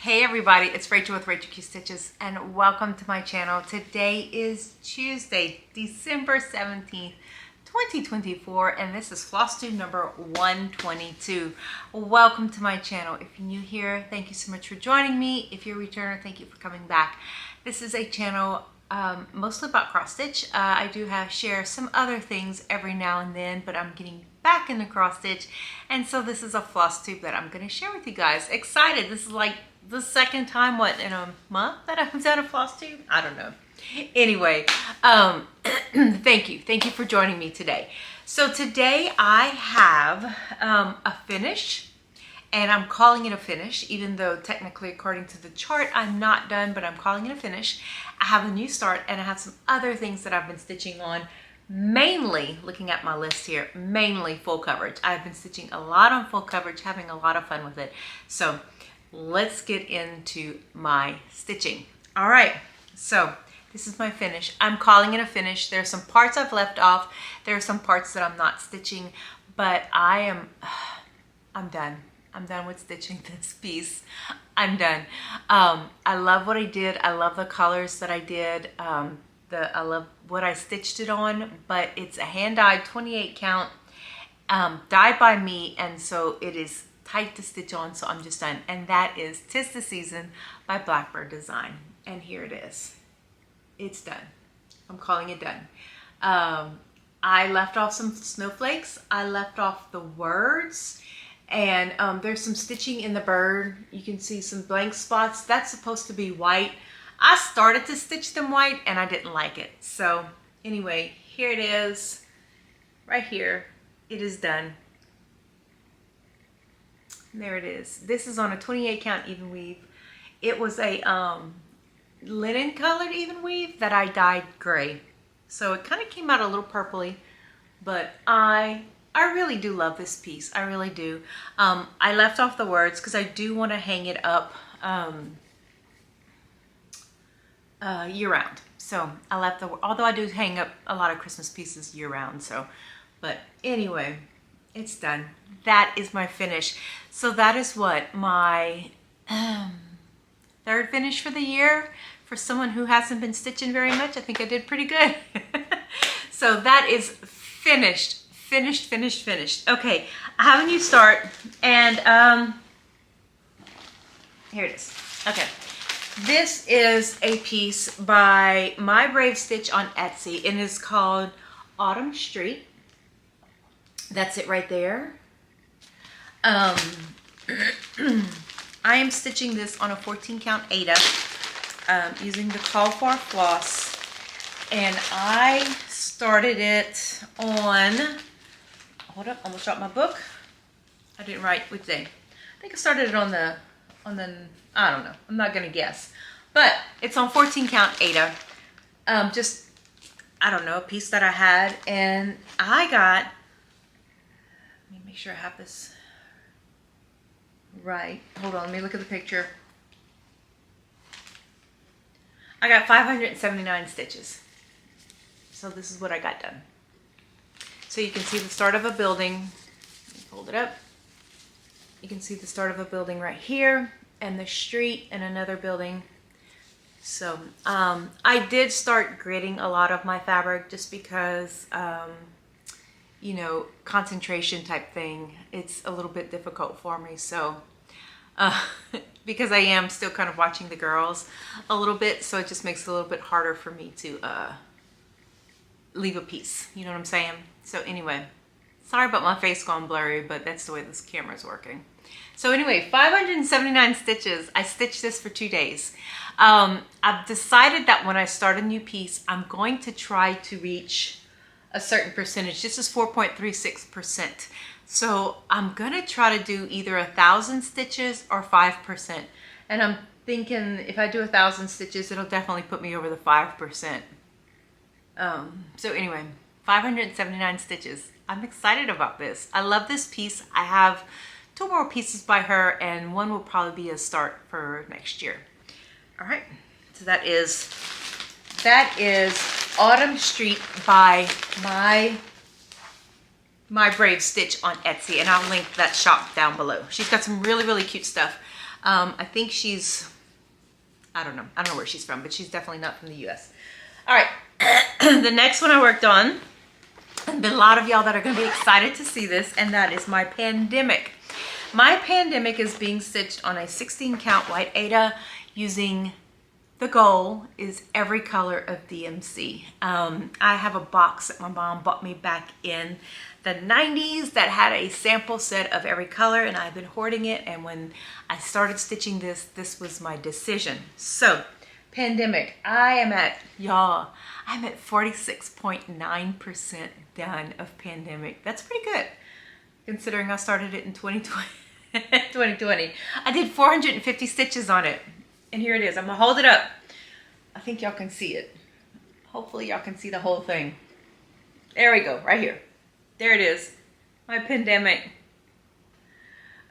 Hey everybody, it's Rachel with Rachel Q Stitches and welcome to my channel. Today is Tuesday, December 17th, 2024, and this is FlossTube number 122. Welcome to my channel. If you're new here, thank you so much for joining me. If you're a returner, thank you for coming back. This is a channel mostly about cross stitch. I do share some other things every now and then, but I'm getting back in the cross stitch, and so this is a floss tube that I'm going to share with you guys. Excited! This is like the second time, in a month that I've done a floss tube? I don't know. Anyway, thank you for joining me today. So today I have a finish, and I'm calling it a finish, even though technically according to the chart I'm not done, but I'm calling it a finish. I have a new start, and I have some other things that I've been stitching on, mainly, looking at my list here, mainly full coverage. I've been stitching a lot on full coverage, having a lot of fun with it. So let's get into my stitching. All right, so this is my finish. I'm calling it a finish. There's some parts I've left off. There are some parts that I'm not stitching, but I'm done. I'm done with stitching this piece. I'm done. I love what I did. I love the colors that I did. I love what I stitched it on, but it's a hand-dyed 28 count, dyed by me, and so it is tight to stitch on, so I'm just done. And that is 'Tis the Season by Blackbird Design. And here it is. It's done. I'm calling it done. I left off some snowflakes. I left off the words, and there's some stitching in the bird. You can see some blank spots. That's supposed to be white. I started to stitch them white and I didn't like it. So anyway, here it is, right here. It is done. There it is. This is on a 28 count even weave. It was a linen colored even weave that I dyed gray. So it kind of came out a little purpley, but I really do love this piece. I really do. I left off the words because I do want to hang it up year round. So I left although I do hang up a lot of Christmas pieces year round. So, but anyway, it's done. That is my finish. So that is what my third finish for the year. For someone who hasn't been stitching very much, I think I did pretty good. So that is finished. Okay, I have a new start, and here it is. Okay, this is a piece by My Brave Stitch on Etsy, and it's called Autumn Street. That's it right there. I am stitching this on a 14 count Aida using the Call for Floss, and I started it on, hold up, almost dropped my book. I didn't write which day. I think I started it on the, I don't know, I'm not gonna guess, but it's on 14 count Aida. Just, I don't know, a piece that I had, and I got, let me make sure I have this right. Hold on, let me look at the picture. I got 579 stitches. So this is what I got done. So you can see the start of a building. Let me fold it up. You can see the start of a building right here, and the street, and another building. So I did start gridding a lot of my fabric just because, you know, concentration type thing. It's a little bit difficult for me. So because I am still kind of watching the girls a little bit, so it just makes it a little bit harder for me to leave a piece. You know what I'm saying? So anyway, sorry about my face going blurry, but that's the way this camera is working. So anyway, 579 stitches. I stitched this for 2 days. I've decided that when I start a new piece, I'm going to try to reach a certain percentage. This is 4.36%. So I'm gonna try to do either 1,000 stitches or 5%. And I'm thinking if I do 1,000 stitches, it'll definitely put me over the 5%. So anyway, 579 stitches. I'm excited about this. I love this piece. I have 2 more pieces by her, and one will probably be a start for next year. All right, so that is Autumn Street by My Brave Stitch on Etsy, and I'll link that shop down below. She's got some really cute stuff. I think she's, I don't know where she's from, but she's definitely not from the US. All right, the next one I worked on, and been a lot of y'all that are gonna be excited to see this, and that is my Pandemic. My Pandemic is being stitched on a 16 count white Aida using, the goal is every color of DMC. I have a box that my mom bought me back in the 90s that had a sample set of every color, and I've been hoarding it, and when I started stitching this was my decision. So, Pandemic, I'm at 46.9% done of Pandemic. That's pretty good, considering I started it in 2020. I did 450 stitches on it. And here it is. I'm gonna hold it up. I think y'all can see it. Hopefully y'all can see the whole thing. There we go, right here. There it is, my Pandemic.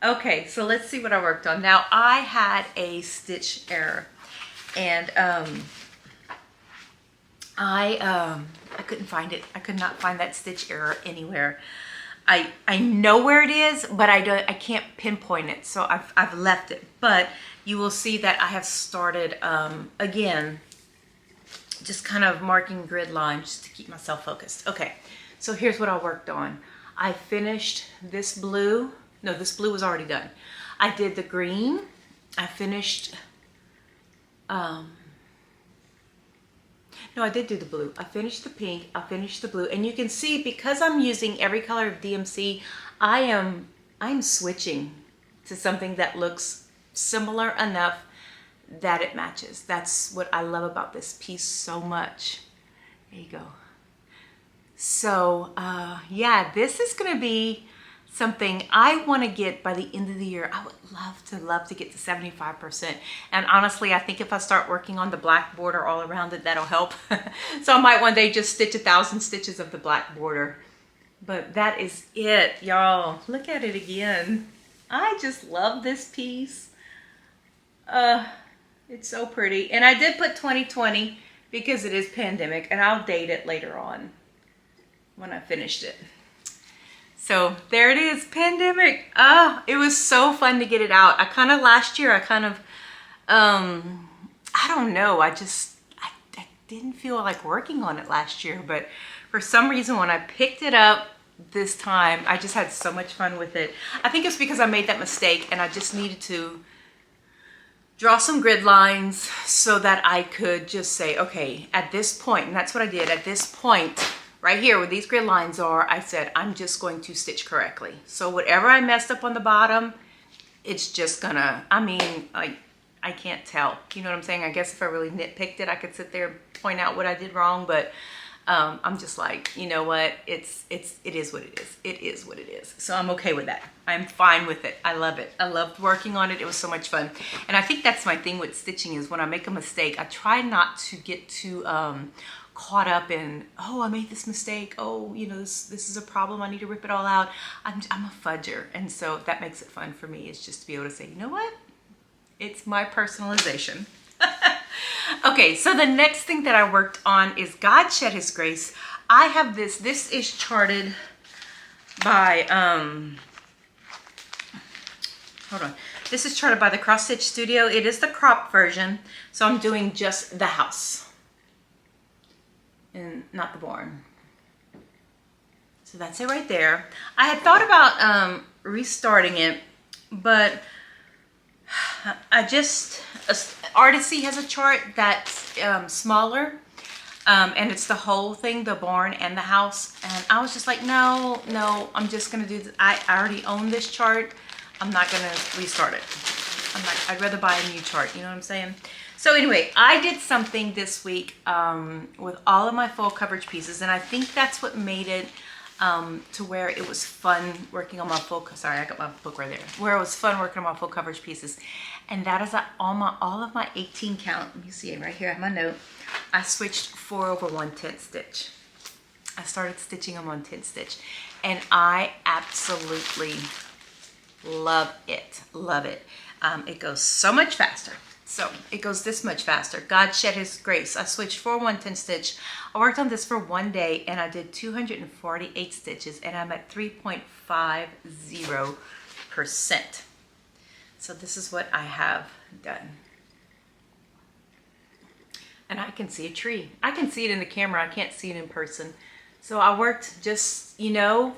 Okay, so let's see what I worked on. Now, I had a stitch error, and I couldn't find it. I could not find that stitch error anywhere. I know where it is, but I can't pinpoint it, so I've left it. But you will see that I have started again, just kind of marking grid lines just to keep myself focused. Okay, so here's what I worked on. I finished this blue. No, this blue was already done. I did the green. I finished. No, I did do the blue. I finished the pink. I finished the blue, and you can see because I'm using every color of DMC, I'm switching to something that looks similar enough that it matches. That's what I love about this piece so much. There you go. So yeah, this is gonna be something I want to get by the end of the year. I would love to get to 75%. And honestly, I think if I start working on the black border all around it, that'll help. So I might one day just stitch 1,000 stitches of the black border. But that is it, y'all. Look at it again. I just love this piece. It's so pretty. And I did put 2020 because it is Pandemic, and I'll date it later on when I finished it. So there it is, Pandemic. It was so fun to get it out. Last year, I don't know, I didn't feel like working on it last year, but for some reason when I picked it up this time, I just had so much fun with it. I think it's because I made that mistake and I just needed to draw some grid lines so that I could just say, okay, at this point, and that's what I did, at this point, right here where these grid lines are, I said, I'm just going to stitch correctly. So whatever I messed up on the bottom, it's just gonna, I can't tell. You know what I'm saying? I guess if I really nitpicked it, I could sit there and point out what I did wrong, but I'm just like, you know what? It is what it is. It is what it is. So I'm okay with that. I'm fine with it. I love it. I loved working on it. It was so much fun. And I think that's my thing with stitching is when I make a mistake, I try not to get too caught up in, oh, I made this mistake. Oh, you know, this is a problem. I need to rip it all out. I'm a fudger. And so that makes it fun for me, is just to be able to say, you know what? It's my personalization. Okay, so the next thing that I worked on is God Shed His Grace. I have this is charted by, hold on. This is charted by the Cross Stitch Studio. It is the crop version, so I'm doing just the house and not the barn. So that's it right there. I had thought about restarting it, but Artisy has a chart that's smaller, and it's the whole thing, the barn and the house. And I was just like, no, I'm just gonna do this. I already own this chart. I'm not gonna restart it. I'd rather buy a new chart, you know what I'm saying? So anyway, I did something this week with all of my full coverage pieces, and I think that's what made it to where it was fun working on my full, sorry, I got my book right there, where it was fun working on my full coverage pieces. And that is that all of my 18 count, let me see, right here I have my note, I switched 4 over 1/10 stitch. I started stitching them on 10 stitch, and I absolutely love it, love it. It goes so much faster. So it goes this much faster. God Shed His Grace. I switched 4 1/10 stitch. I worked on this for one day and I did 248 stitches, and I'm at 3.50%. So this is what I have done. And I can see a tree. I can see it in the camera. I can't see it in person. So I worked just, you know,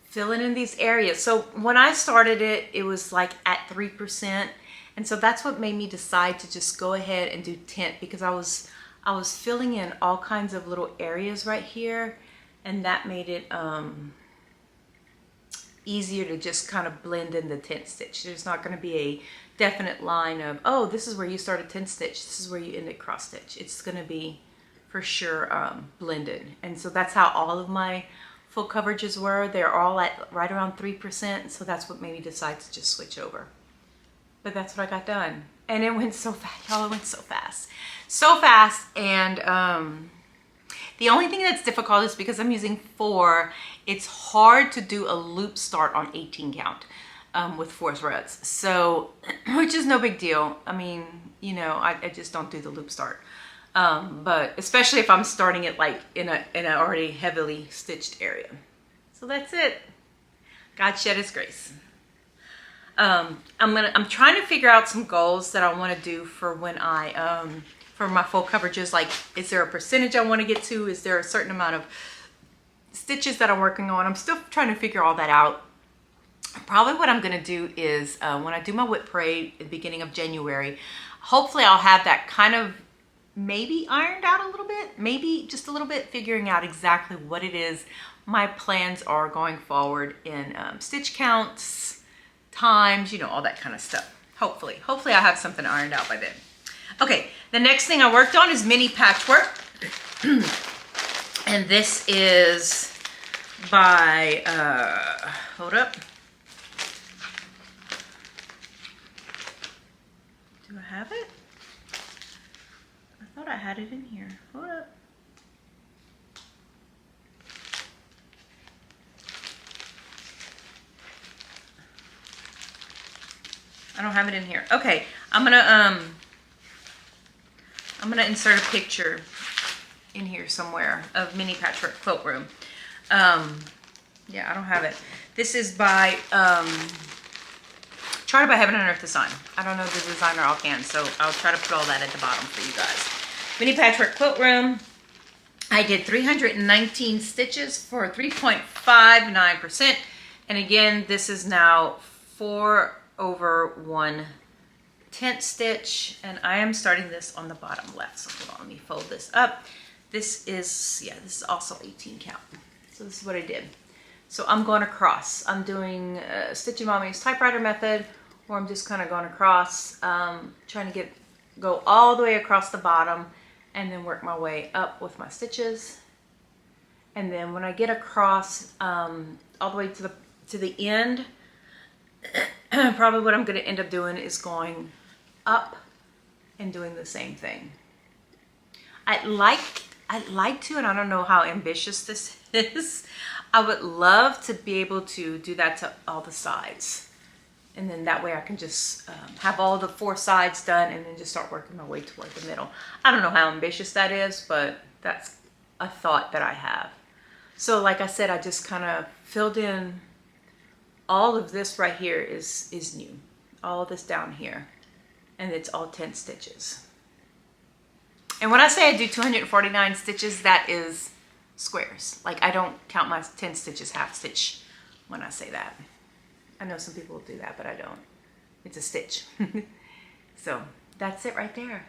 filling in these areas. So when I started it, it was like at 3%. And so that's what made me decide to just go ahead and do tint, because I was filling in all kinds of little areas right here, and that made it easier to just kind of blend in the tint stitch. There's not going to be a definite line of, oh, this is where you started tint stitch, this is where you ended cross stitch. It's going to be for sure blended. And so that's how all of my full coverages were. They're all at right around 3%. So that's what made me decide to just switch over. But that's what I got done. And it went so fast, y'all. It went so fast. So fast. And the only thing that's difficult is because I'm using 4, it's hard to do a loop start on 18 count with 4 threads. So, which is no big deal. I mean, you know, I just don't do the loop start. But especially if I'm starting it like in an already heavily stitched area. So that's it. God shed his grace. I'm trying to figure out some goals that I want to do for when I, for my full coverages. Like, is there a percentage I want to get to? Is there a certain amount of stitches that I'm working on? I'm still trying to figure all that out. Probably what I'm going to do is when I do my whip parade at the beginning of January, hopefully I'll have that kind of maybe ironed out a little bit, maybe just a little bit, figuring out exactly what it is my plans are going forward in stitch counts, times, you know, all that kind of stuff. Hopefully I'll have something ironed out by then. Okay, the next thing I worked on is mini patchwork. And this is by, hold up. Do I have it? I thought I had it in here. Hold up. I don't have it in here. Okay, I'm gonna insert a picture in here somewhere of Mini Patchwork Quilt Room. Yeah, I don't have it. This is by Charted by Heaven and Earth Design. I don't know the designer offhand, so I'll try to put all that at the bottom for you guys. Mini Patchwork Quilt Room. I did 319 stitches for 3.59%. And again, this is now 4/1 tent stitch. And I am starting this on the bottom left. So hold on, let me fold this up. This is, yeah, this is also 18 count. So this is what I did. So I'm going across. I'm doing Stitching Mommy's typewriter method, where I'm just kind of going across, trying to go all the way across the bottom and then work my way up with my stitches. And then when I get across all the way to the end, probably what I'm going to end up doing is going up and doing the same thing. I'd like to, and I don't know how ambitious this is, I would love to be able to do that to all the sides. And then that way I can just have all the 4 sides done and then just start working my way toward the middle. I don't know how ambitious that is, but that's a thought that I have. So like I said, I just kind of filled in all of this right here is new. All of this down here. And it's all 10 stitches. And when I say I do 249 stitches, that is squares. Like, I don't count my 10 stitches half stitch when I say that. I know some people will do that, but I don't. It's a stitch. So that's it right there.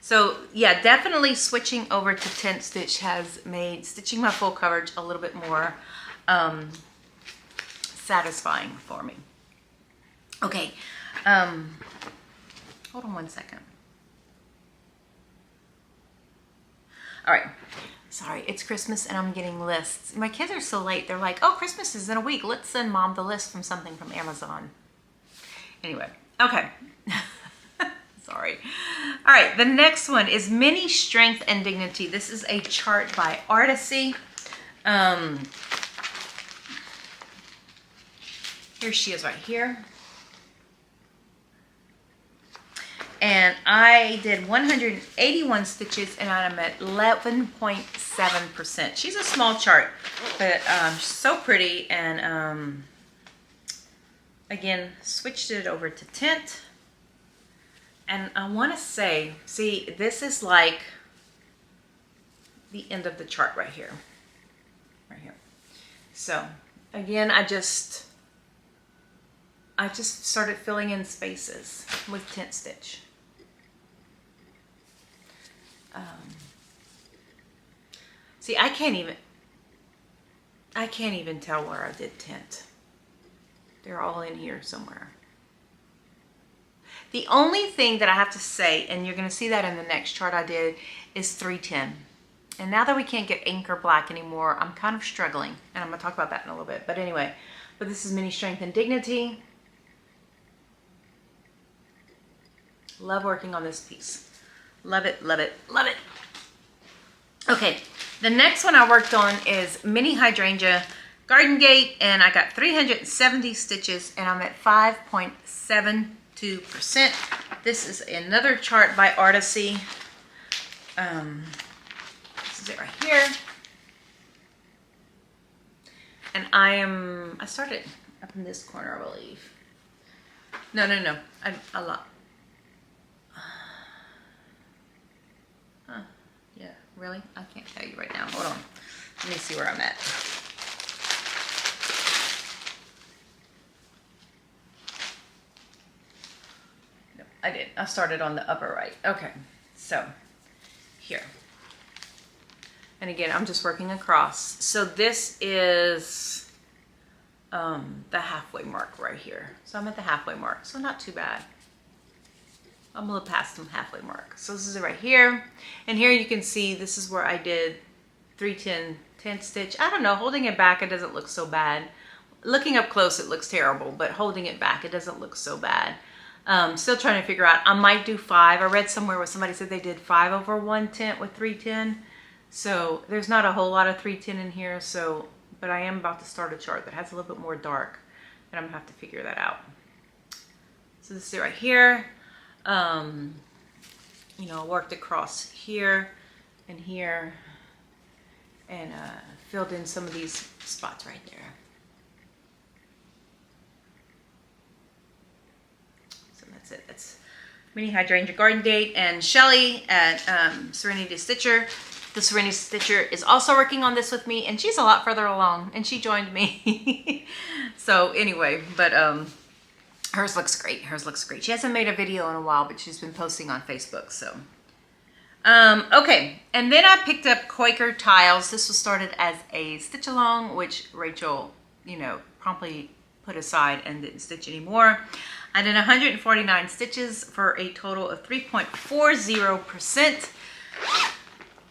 So yeah, definitely switching over to tent stitch has made stitching my full coverage a little bit more satisfying for me. Okay, hold on one second. All right, sorry, it's Christmas and I'm getting lists. My kids are so late. They're like, oh, Christmas is in a week. Let's send mom the list from something from Amazon. Anyway, okay. Sorry. All right, the next one is Mini Strength and Dignity. This is a chart by Artisy. Here she is right here. And I did 181 stitches and I'm at 11.7%. She's a small chart, but she's so pretty, and again, switched it over to tint. And I want to say, see, this is like the end of the chart right here. Right here. So again, I just started filling in spaces with tint stitch. See, I can't even tell where I did tint. They're all in here somewhere. The only thing that I have to say, and you're going to see that in the next chart I did, is 310. And now that we can't get anchor black anymore, I'm kind of struggling. And I'm going to talk about that in a little bit. But anyway, but this is Mini Strength and Dignity. Love working on this piece. Love it, love it, love it. Okay, the next one I worked on is Mini Hydrangea Garden Gate, and I got 370 stitches, and I'm at 5.72%. This is another chart by Artisy. This is it right here. And I started up in this corner, I believe. No. A lot. Yeah, really? I can't tell you right now. Hold on. Let me see where I'm at. No, I did. I started on the upper right. Okay, so here. And again, I'm just working across. So this is the halfway mark right here. So I'm at the halfway mark, so not too bad. I'm a little past the halfway mark. So this is it right here. And here you can see this is where I did 310 10 stitch. I don't know, holding it back, it doesn't look so bad. Looking up close, it looks terrible, but holding it back, it doesn't look so bad. Still trying to figure out, I might do 5. I read somewhere where somebody said they did 5 over 110 with 310. So there's not a whole lot of 310 in here, so, but I am about to start a chart that has a little bit more dark, and I'm gonna have to figure that out. So this is it right here. You know, worked across here and here, and filled in some of these spots right there. So that's it. That's Mini Hydrangea Garden Gate, and Shelly at Serenity Stitcher. The Serenity Stitcher is also working on this with me, and she's a lot further along, and she joined me. So anyway, but hers looks great. Hers looks great. She hasn't made a video in a while, but she's been posting on Facebook. So okay, and then I picked up Quaker Tiles. This was started as a stitch along, which Rachel, you know, promptly put aside and didn't stitch anymore. I did 149 stitches for a total of 3.40%.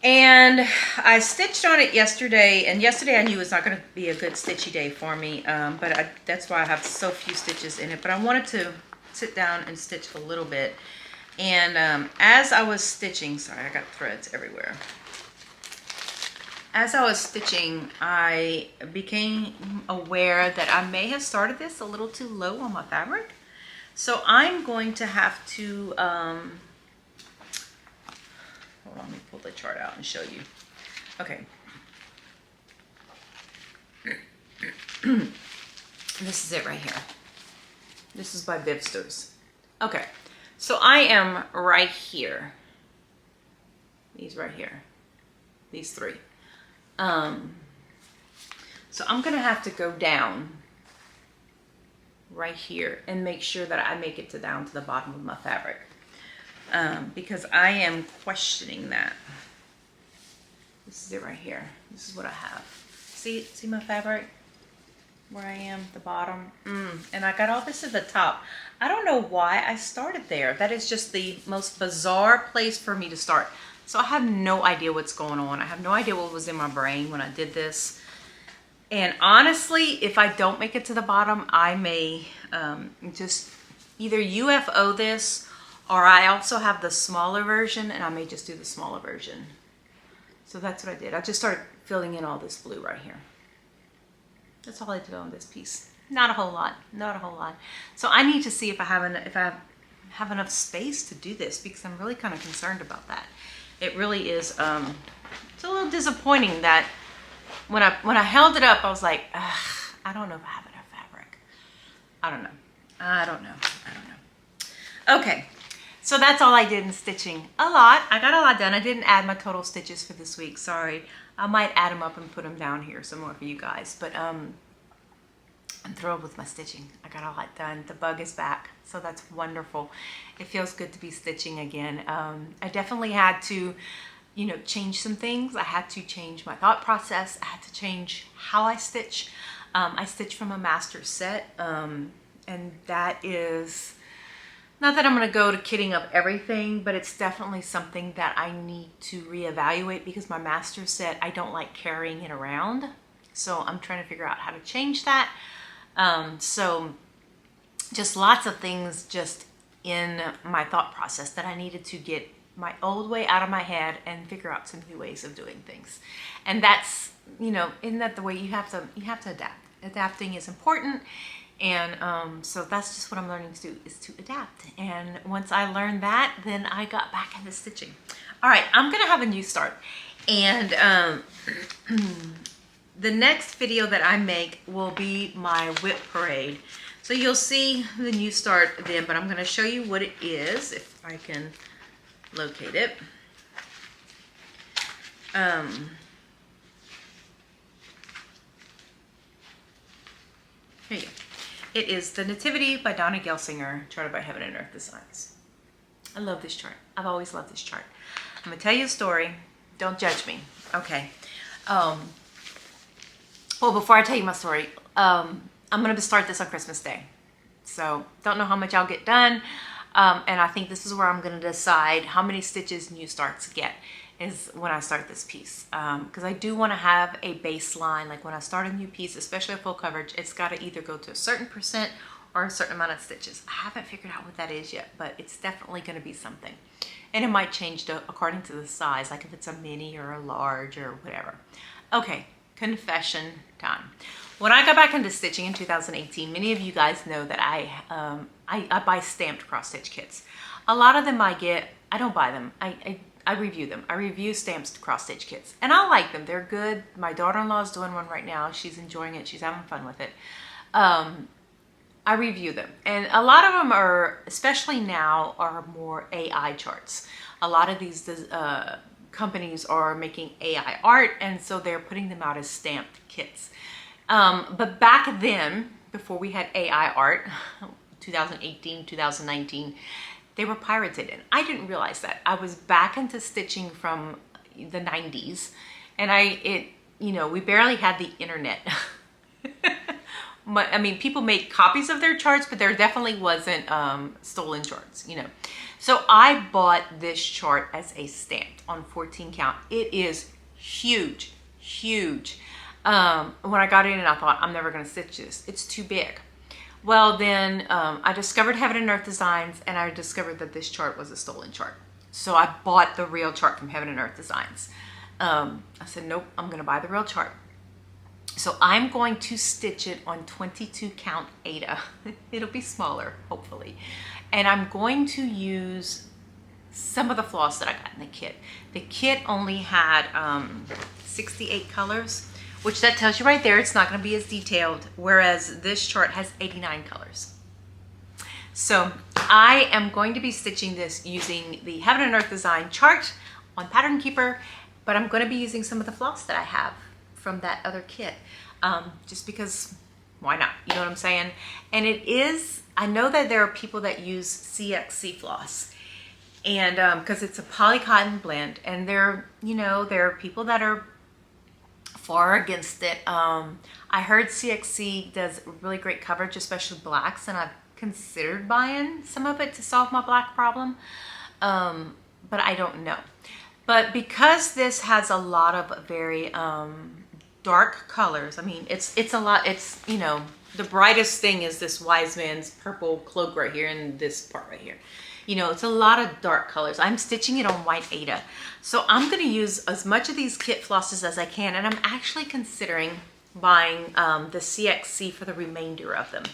And I stitched on it yesterday, and yesterday I knew it was not going to be a good stitchy day for me, but that's why I have so few stitches in it. But I wanted to sit down and stitch a little bit. And as I was stitching, sorry, I got threads everywhere. As I was stitching, I became aware that I may have started this a little too low on my fabric. So I'm going to have to, hold on, let me pull the chart out and show you. Okay. This is it right here. This is by Bivsters. Okay, so I am right here. These right here. These 3. So I'm gonna have to go down right here and make sure that I make it down to the bottom of my fabric. Because I am questioning that. This is it right here. This is what I have. See my fabric? Where I am, the bottom. And I got all this at the top. I don't know why I started there. That is just the most bizarre place for me to start. So I have no idea what's going on. I have no idea what was in my brain when I did this. And honestly, if I don't make it to the bottom, I may just either UFO this, or I also have the smaller version, and I may just do the smaller version. So that's what I did. I just started filling in all this blue right here. That's all I did on this piece. Not a whole lot. Not a whole lot. So I need to see if I have enough space to do this, because I'm really kind of concerned about that. It really is. It's a little disappointing that when I held it up, I was like, I don't know if I have enough fabric. I don't know. I don't know. Okay, so that's all I did in stitching. A lot. I got a lot done. I didn't add my total stitches for this week. Sorry. I might add them up and put them down here somewhere for you guys. But I'm thrilled with my stitching. I got a lot done. The bug is back, so that's wonderful. It feels good to be stitching again. I definitely had to, you know, change some things. I had to change my thought process. I had to change how I stitch. I stitch from a master set, and that is, not that I'm going to go to kitting up everything, but it's definitely something that I need to reevaluate because my master set, I don't like carrying it around. So I'm trying to figure out how to change that. So just lots of things just in my thought process that I needed to get my old way out of my head and figure out some new ways of doing things. And that's, you know, isn't that the way you have to adapt? Adapting is important. And so that's just what I'm learning to do, is to adapt. And once I learned that, then I got back into stitching. All right, I'm gonna have a new start. And the next video that I make will be my whip parade. So you'll see the new start then, but I'm gonna show you what it is, if I can locate it. Here you go. It is the Nativity by Donna Gelsinger, charted by Heaven and Earth Designs. I love this chart. I've always loved this chart. I'm gonna tell you a story. Don't judge me. Okay. Well, before I tell you my story, I'm gonna start this on Christmas Day. So don't know how much I'll get done. And I think this is where I'm gonna decide how many stitches new starts get, is when I start this piece. Because I do wanna have a baseline, like when I start a new piece, especially a full coverage, it's gotta either go to a certain percent or a certain amount of stitches. I haven't figured out what that is yet, but it's definitely gonna be something. And it might change according to the size, like if it's a mini or a large or whatever. Okay, confession time. When I got back into stitching in 2018, many of you guys know that I buy stamped cross stitch kits. A lot of them I don't buy them. I review them. I review stamped cross stitch kits, and I like them. They're good. My daughter-in-law is doing one right now. She's enjoying it. She's having fun with it. I review them, and a lot of them are, especially now, are more AI charts. A lot of these companies are making AI art, and so they're putting them out as stamped kits. But back then, before we had AI art, 2018, 2019, they were pirated, and I didn't realize that. I was back into stitching from the 90s, and you know, we barely had the internet. I mean, people made copies of their charts, but there definitely wasn't stolen charts, you know. So I bought this chart as a stamped on 14 count. It is huge, huge. When I got it in, I thought, I'm never gonna stitch this. It's too big. Well, then I discovered Heaven and Earth Designs, and I discovered that this chart was a stolen chart. So I bought the real chart from Heaven and Earth Designs. I said, nope, I'm gonna buy the real chart. So I'm going to stitch it on 22 count Aida. It'll be smaller, hopefully. And I'm going to use some of the floss that I got in the kit. The kit only had 68 colors, which that tells you right there it's not going to be as detailed, whereas this chart has 89 colors. So I am going to be stitching this using the Heaven and Earth Design chart on Pattern Keeper, but I'm going to be using some of the floss that I have from that other kit, just because, why not? You know what I'm saying? And it is, I know that there are people that use CXC floss, and because it's a poly cotton blend, and there are people that are far against it. I heard CXC does really great coverage, especially blacks, and I've considered buying some of it to solve my black problem, but I don't know. But because this has a lot of very dark colors, I mean, it's a lot, it's, you know, the brightest thing is this Wise Man's purple cloak right here and this part right here. You know, it's a lot of dark colors. I'm stitching it on white Aida. So I'm gonna use as much of these kit flosses as I can, and I'm actually considering buying the CXC for the remainder of them.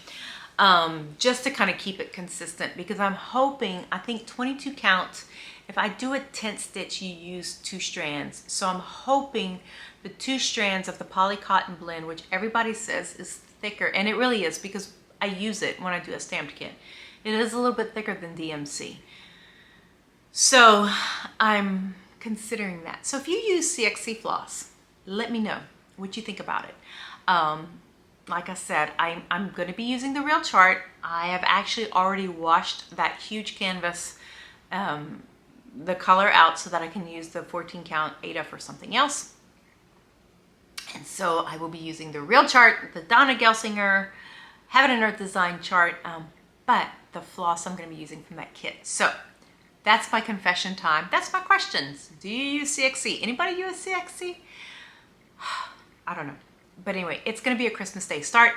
Just to kind of keep it consistent, because I'm hoping, I think 22 count, if I do a tent stitch, you use 2 strands. So I'm hoping the 2 strands of the poly cotton blend, which everybody says is thicker, and it really is, because I use it when I do a stamped kit. It is a little bit thicker than DMC. So I'm considering that. So if you use CXC floss, let me know what you think about it. Like I said, I'm going to be using the real chart. I have actually already washed that huge canvas, the color out so that I can use the 14 count Ada for something else. And so I will be using the real chart, the Donna Gelsinger Heaven and Earth Design chart, but the floss I'm going to be using from that kit. So that's my confession time. That's my questions. Do you use CXC? Anybody use CXC? I don't know. But anyway, it's going to be a Christmas Day start.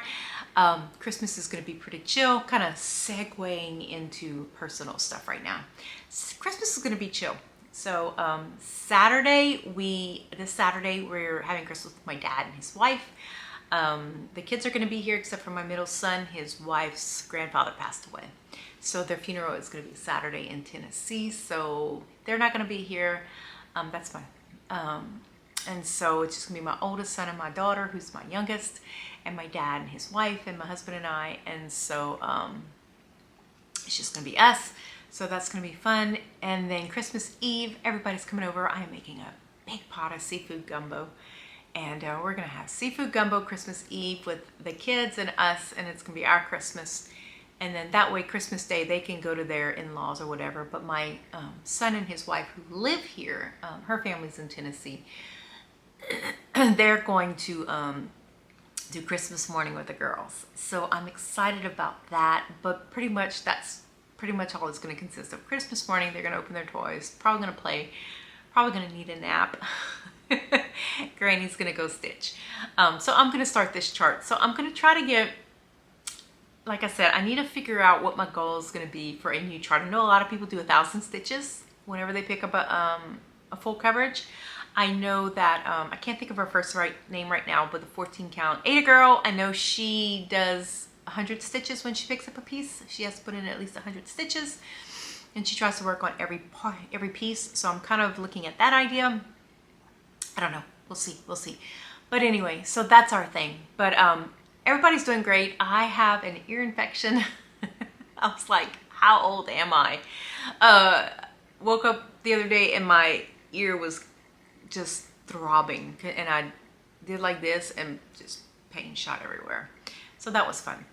Christmas is going to be pretty chill, kind of segueing into personal stuff right now. Christmas is going to be chill. So this Saturday, we're having Christmas with my dad and his wife. The kids are going to be here except for my middle son. His wife's grandfather passed away. So their funeral is going to be Saturday in Tennessee. So they're not going to be here. That's fine. And so it's just going to be my oldest son and my daughter, who's my youngest, and my dad and his wife and my husband and I. And so it's just going to be us. So that's going to be fun. And then Christmas Eve, everybody's coming over. I am making a big pot of seafood gumbo. And we're going to have seafood gumbo Christmas Eve with the kids and us. And it's going to be our Christmas. And then that way, Christmas Day, they can go to their in-laws or whatever. But my son and his wife who live here, her family's in Tennessee, they're going to do Christmas morning with the girls. So I'm excited about that. But pretty much that's pretty much all it's going to consist of. Christmas morning, they're going to open their toys, probably going to play, probably going to need a nap. Granny's going to go stitch. So I'm going to start this chart. So I'm going to try to get, like I said, I need to figure out what my goal is going to be for a new chart. I know a lot of people do 1,000 stitches whenever they pick up a full coverage. I know that, I can't think of her first name right now, but the 14 count Ada girl, I know she does 100 stitches when she picks up a piece. She has to put in at least 100 stitches, and she tries to work on every piece. So I'm kind of looking at that idea. I don't know. We'll see. But anyway, so that's our thing. But everybody's doing great. I have an ear infection. I was like, how old am I? Woke up the other day and my ear was just throbbing, and I did like this and just pain shot everywhere. So that was fun.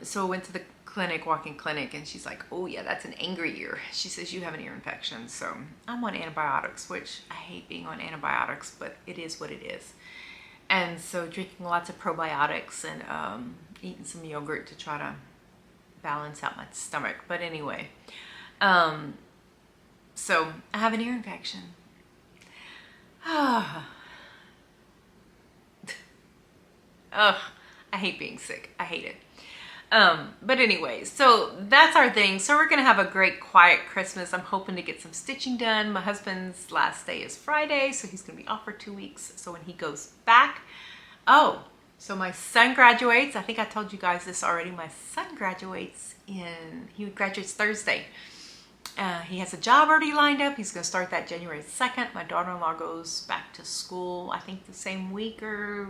So I went to the clinic, walk-in clinic, and she's like, oh yeah, that's an angry ear. She says you have an ear infection. So I'm on antibiotics, which I hate being on antibiotics, but it is what it is. And so drinking lots of probiotics and eating some yogurt to try to balance out my stomach. But anyway, so I have an ear infection. Ugh, I hate being sick. I hate it. But anyway, so that's our thing. So we're going to have a great quiet Christmas. I'm hoping to get some stitching done. My husband's last day is Friday, so he's going to be off for 2 weeks. So when he goes back, so my son graduates. I think I told you guys this already. My son graduates he graduates Thursday. He has a job already lined up. He's going to start that January 2nd. My daughter-in-law goes back to school, I think the same week or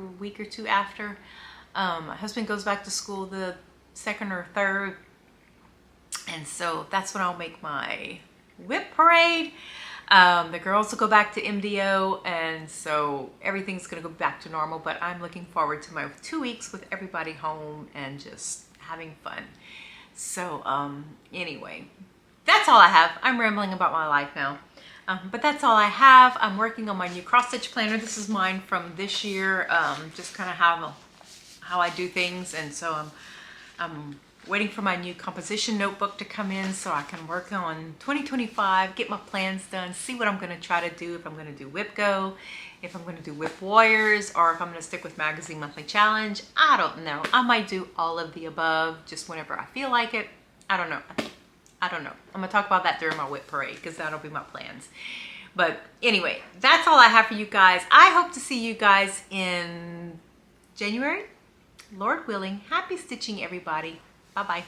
two after. My husband goes back to school the 2nd or 3rd. And so that's when I'll make my whip parade. The girls will go back to MDO, and so everything's going to go back to normal. But I'm looking forward to my 2 weeks with everybody home and just having fun. So anyway, that's all I have. I'm rambling about my life now. But that's all I have. I'm working on my new cross stitch planner. This is mine from this year, just kind of how I do things. And so I'm waiting for my new composition notebook to come in so I can work on 2025, get my plans done, see what I'm going to try to do, if I'm going to do Whip Go, if I'm going to do Whip Warriors, or if I'm going to stick with Magazine Monthly Challenge. I don't know. I might do all of the above just whenever I feel like it. I don't know. I'm going to talk about that during my whip parade because that'll be my plans. But anyway, that's all I have for you guys. I hope to see you guys in January. Lord willing. Happy stitching, everybody. Bye-bye.